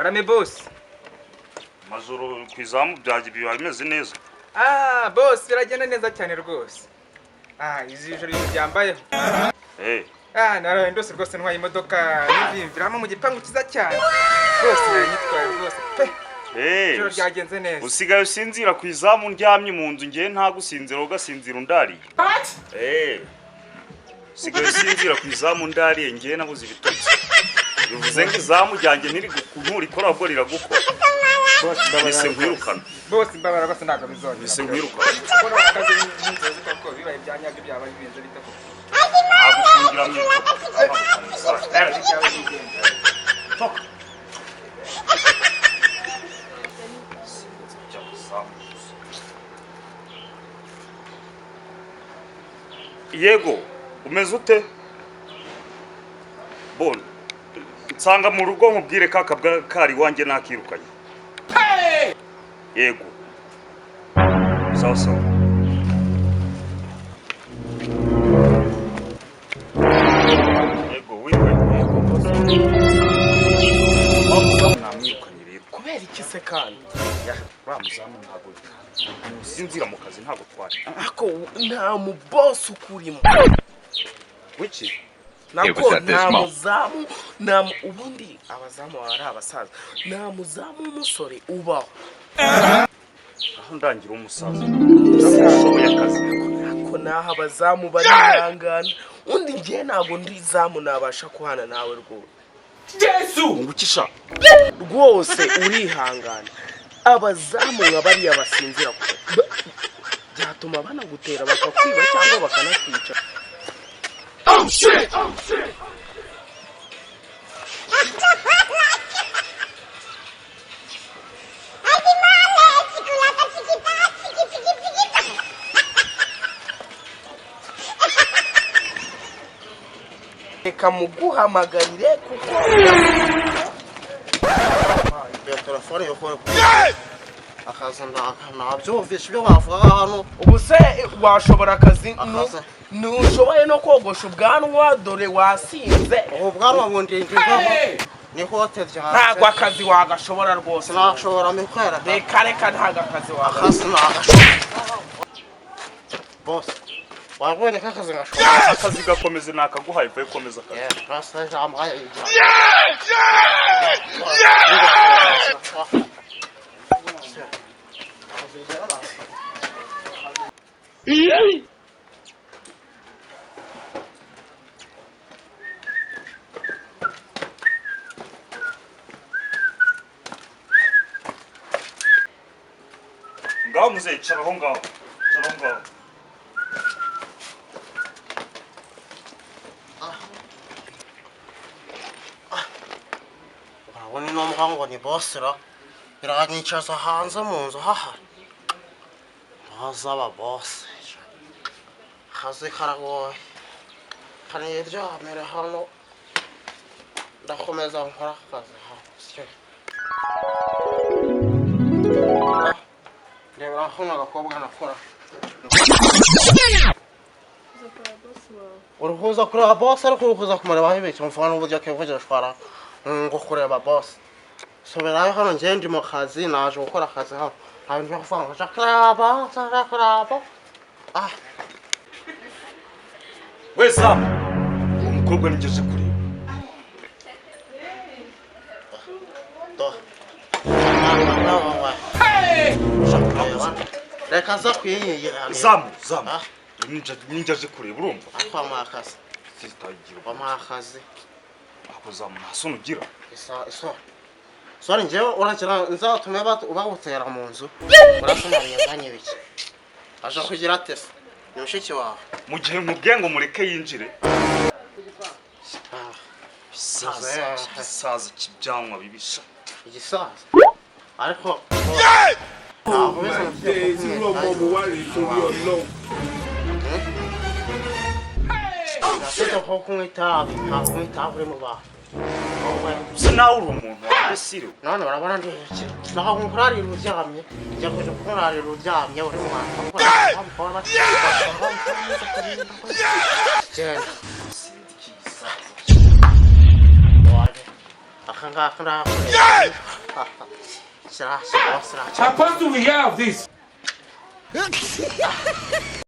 Karame boss. Mazuru kwizamu byaje biba bimeze neza. Boss biragenda neza cyane rwose. Izi joro byambaye. Naraye ndose rwose ntwaye imodoka n'ivimviramo mu gipangu kiza cyane. Rwose nanyitwaye rwose pe. Joro byagenze neza. Usigaye usinzira kwizamu ndyamye mu nzu ngiye nta gusinzira ugasinzira undari. Usigaye usinzira kwizamu ndari ngiye nabuze ibitotsi. Bivuze ngo izamu ryanjye nturi kora ahubwo riragukora. Bise ngwirukana. Bose mbabara basa ntago bizongera. Bise ngwirukana. Kora akazi n'inzozi koko bibaye byanyaga byaba bibenze bitako. Agufungira mu Toka. Yego, umeze ute? Bon. Nsanga mu rugo nkubwire kakabwa kari wanjye nakirukanye. Yego. Sawa. Yego, wiwe. Namwirukanye rero. Kubera iki se kandi? Bamuzamu ntago sinzira mu kazi ntago twari. Ako nta mu boss ukurimo. Wiki? Nako nta muzamu ubundi abazamu ari abasaza. Nta muzamu umusore ubaho. Aho ndangira umusaza. Ndashoboye akazi. Ako naho abazamu barihangana. Undi ngiye ntago ndizamu nabasha kuhana nawe rwose. Yesu! Ngukisha. Rwose urihangana. Abazamu nk'abari abasinzira ko byatuma banagutera bakakwiba cyangwa bakanakwica. Oh shit! Reka muguhamagarire kuko telefone yo kwa akaza nabyumvisha ibyo bavuga hano. ubu se washobora akazi ntushoboye no kogosha ubwanwa dore wasinze. Ubwanwa bundi ndivamo ni hotel cyane. Ntabwo akazi wagashobora rwose. Sinashobora mikwera. Reka ntabwo akazi akazi nagashobora. Boss wabonye kakazi ngashobora. Akazi gakomeze nakaguhaye vuye komeza akazi. Rasta jambaye. Ngaho muze icara ngaho. Wani no mhango ni bossra. Iranyicaza hanze mu nzu hahari. Hazaba boss. Haze karagoye. Kane ryamere hano. Ndakomeza nkora akazi ha. Ndeba hano agakobwa nakora. Uruhuza kureba boss ariko uruhuza kumara ibiki mfana uburyo kevugira shwara ngo kureba boss. Soberayo hano ngiye ndi mu kazi naje gukora akazi hano. Ntabwo ndi kuvanga chakraba. Wesa. Umukobwa nigeze kuri. Reka za kwiyira. Zamu. Ninja je kure urumva. Akwa makazi. Sitagira. Bamakazi. Ako zamu nasunu gira. Sori njewe urakira nzatume bagutera mu nzu. Urasomanya zanye biki. Aje kugira tese. Ni mushiki wawe. Mu gihe nkubwiye ngo mureke yinjire. Saza kibyanwa bibisha. Igisaza. Ariko Sinawe uri umuntu wambesire. None barabona ndeke. Naho nkurari ruryamye. Njya kuje kurari ruryamye uri mu mwana. aka ngaka ndahakorera shyira hasi boss How much do we have this?